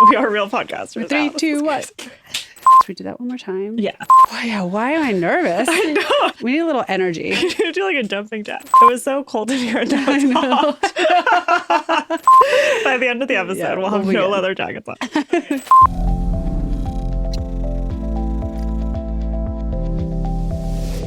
We are real podcasters. 3, now. 2, 1. Should we do that one more time? Yeah. Why am I nervous? I know. We need a little energy. You do like a jumping jack. It was so cold in here. Now it's hot. By the end of the episode, we'll have no leather jackets on.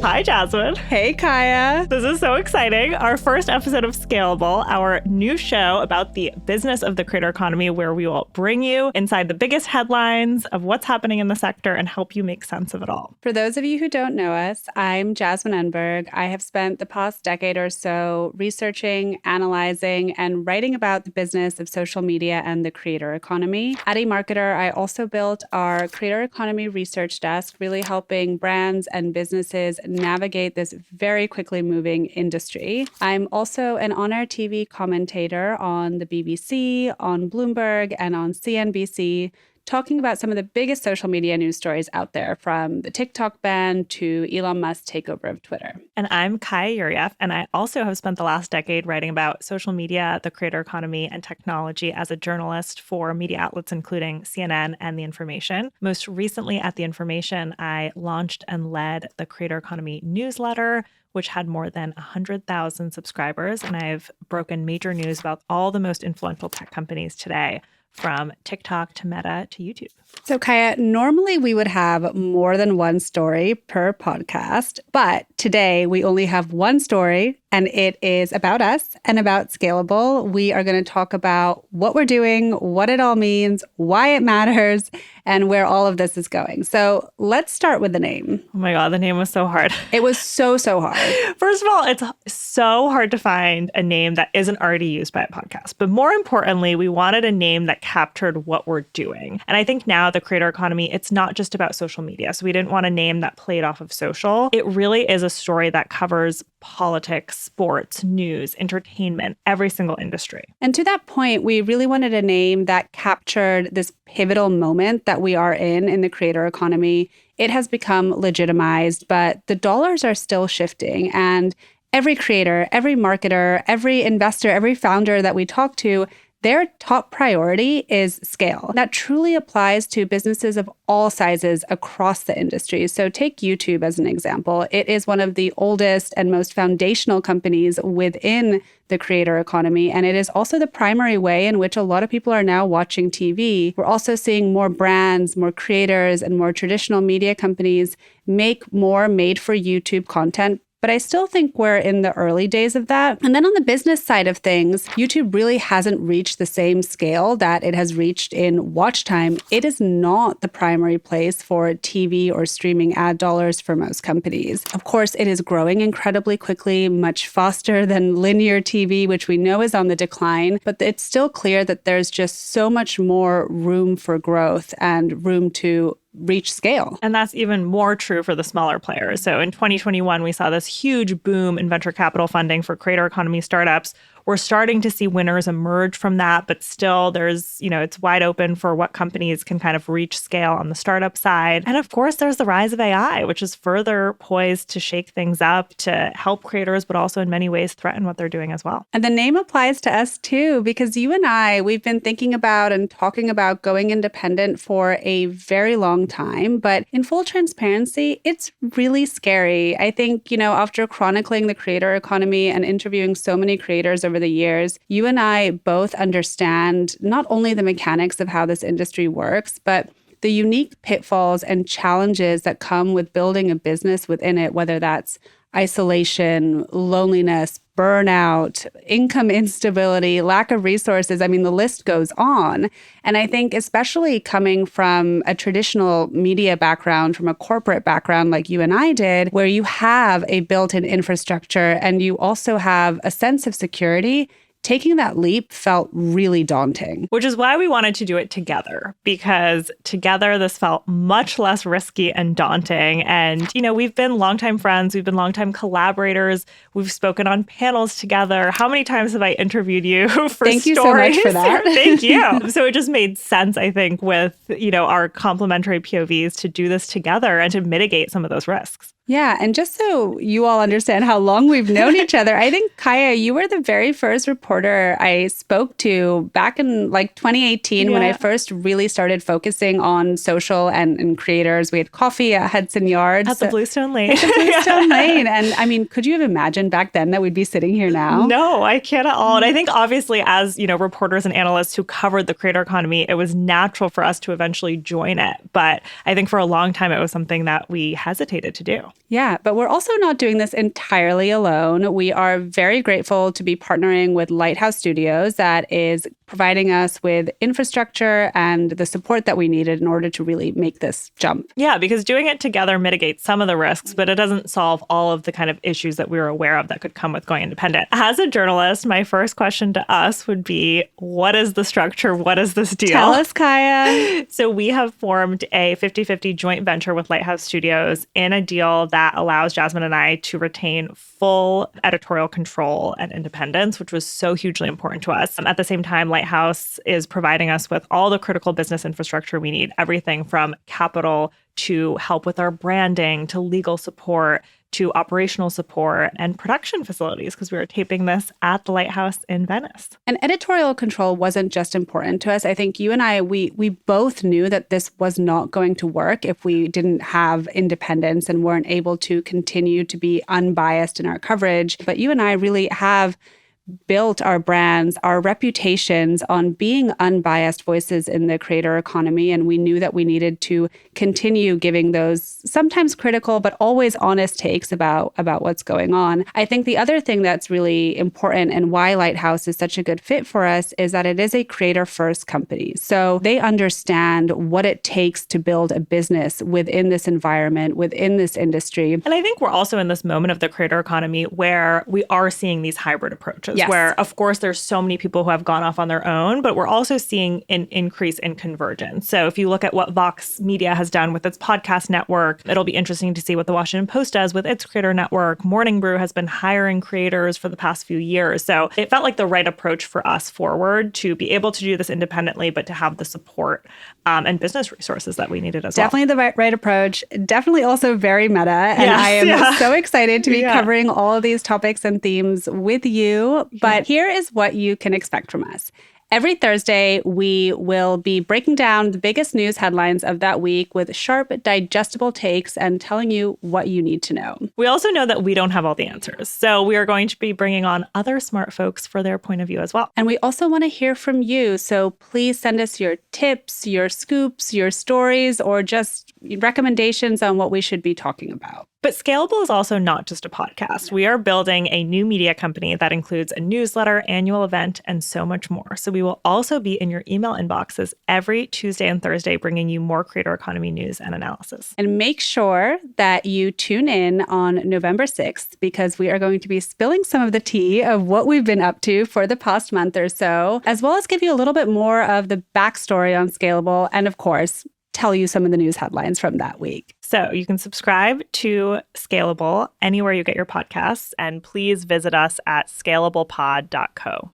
Hi, Jasmine. Hey, Kaya. This is so exciting. Our first episode of Scalable, our new show about the business of the creator economy, where we will bring you inside the biggest headlines of what's happening in the sector and help you make sense of it all. For those of you who don't know us, I'm Jasmine Enberg. I have spent the past decade or so researching, analyzing, and writing about the business of social media and the creator economy. At eMarketer, I also built our creator economy research desk, really helping brands and businesses navigate this very quickly moving industry. I'm also an on-air TV commentator on the BBC, on Bloomberg, and on CNBC, talking about some of the biggest social media news stories out there, from the TikTok ban to Elon Musk's takeover of Twitter. And I'm Yurieff, and I also have spent the last decade writing about social media, the creator economy, and technology as a journalist for media outlets including CNN and The Information. Most recently at The Information, I launched and led the Creator Economy newsletter, which had more than 100,000 subscribers, and I've broken major news about all the most influential tech companies today, from TikTok to Meta to YouTube. So, Kaya, normally we would have more than one story per podcast, but today we only have one story, and it is about us and about Scalable. We are going to talk about what we're doing, what it all means, why it matters, and where all of this is going. So let's start with the name. Oh my God, the name was so hard. It was so hard. First of all, it's so hard to find a name that isn't already used by a podcast. But more importantly, we wanted a name that captured what we're doing. And I think now the creator economy, it's not just about social media. So we didn't want a name that played off of social. It really is a story that covers politics, sports, news, entertainment, every single industry. And to that point, we really wanted a name that captured this pivotal moment that we are in the creator economy. It has become legitimized, but the dollars are still shifting. And every creator, every marketer, every investor, every founder that we talk to, their top priority is scale. That truly applies to businesses of all sizes across the industry. So take YouTube as an example. It is one of the oldest and most foundational companies within the creator economy. And it is also the primary way in which a lot of people are now watching TV. We're also seeing more brands, more creators, and more traditional media companies make more made-for-YouTube content. But I still think we're in the early days of that. And then on the business side of things, YouTube really hasn't reached the same scale that it has reached in watch time. It is not the primary place for TV or streaming ad dollars for most companies. Of course, it is growing incredibly quickly, much faster than linear TV, which we know is on the decline. But it's still clear that there's just so much more room for growth and room to reach scale. And that's even more true for the smaller players. So in 2021, we saw this huge boom in venture capital funding for creator economy startups. We're starting to see winners emerge from that, but still there's, it's wide open for what companies can kind of reach scale on the startup side. And of course, there's the rise of AI, which is further poised to shake things up, to help creators, but also in many ways threaten what they're doing as well. And the name applies to us too, because you and I, we've been thinking about and talking about going independent for a very long time. But in full transparency, it's really scary. I think, after chronicling the creator economy and interviewing so many creators over the years, you and I both understand not only the mechanics of how this industry works, but the unique pitfalls and challenges that come with building a business within it, whether that's isolation, loneliness, burnout, income instability, lack of resources. I mean, the list goes on. And I think especially coming from a traditional media background, from a corporate background like you and I did, where you have a built-in infrastructure and you also have a sense of security, taking that leap felt really daunting. Which is why we wanted to do it together, because together this felt much less risky and daunting. And, we've been longtime friends. We've been longtime collaborators. We've spoken on panels together. How many times have I interviewed you for Thank stories? you so much for that. Thank you. So it just made sense, I think, with, our complementary POVs to do this together and to mitigate some of those risks. Yeah. And just so you all understand how long we've known each other, I think, Kaya, you were the very first reporter I spoke to back in like 2018 when I first really started focusing on social and creators. We had coffee at Hudson Yards. At the Bluestone Lane. At the Bluestone Lane. And I mean, could you have imagined back then that we'd be sitting here now? No, I can't at all. And I think obviously as, reporters and analysts who covered the creator economy, it was natural for us to eventually join it. But I think for a long time, it was something that we hesitated to do. Yeah, but we're also not doing this entirely alone. We are very grateful to be partnering with Lighthouse Studios that is providing us with infrastructure and the support that we needed in order to really make this jump. Yeah, because doing it together mitigates some of the risks, but it doesn't solve all of the kind of issues that we were aware of that could come with going independent. As a journalist, my first question to us would be, what is the structure? What is this deal? Tell us, Kaya. So we have formed a 50-50 joint venture with Lighthouse Studios in a deal that allows Jasmine and I to retain full editorial control and independence, which was so hugely important to us. At the same time, Lighthouse is providing us with all the critical business infrastructure we need, everything from capital to help with our branding, to legal support, to operational support and production facilities, because we were taping this at the Lighthouse in Venice. And editorial control wasn't just important to us. I think you and I, we both knew that this was not going to work if we didn't have independence and weren't able to continue to be unbiased in our coverage. But you and I really have built our brands, our reputations on being unbiased voices in the creator economy. And we knew that we needed to continue giving those sometimes critical, but always honest takes about what's going on. I think the other thing that's really important and why Lighthouse is such a good fit for us is that it is a creator first company. So they understand what it takes to build a business within this environment, within this industry. And I think we're also in this moment of the creator economy where we are seeing these hybrid approaches. Yes. Where, of course, there's so many people who have gone off on their own, but we're also seeing an increase in convergence. So if you look at what Vox Media has done with its podcast network, it'll be interesting to see what the Washington Post does with its creator network. Morning Brew has been hiring creators for the past few years. So it felt like the right approach for us forward to be able to do this independently, but to have the support and business resources that we needed as Definitely well. the right approach. Definitely also very meta. And I am so excited to be covering all of these topics and themes with you. But here is what you can expect from us. Every Thursday, we will be breaking down the biggest news headlines of that week with sharp, digestible takes and telling you what you need to know. We also know that we don't have all the answers. So we are going to be bringing on other smart folks for their point of view as well. And we also want to hear from you. So please send us your tips, your scoops, your stories, or just recommendations on what we should be talking about. But Scalable is also not just a podcast. We are building a new media company that includes a newsletter, annual event, and so much more. So we will also be in your email inboxes every Tuesday and Thursday, bringing you more creator economy news and analysis. And make sure that you tune in on November 6th, because we are going to be spilling some of the tea of what we've been up to for the past month or so, as well as give you a little bit more of the backstory on Scalable and, of course, tell you some of the news headlines from that week. So you can subscribe to Scalable anywhere you get your podcasts, and please visit us at scalablepod.co.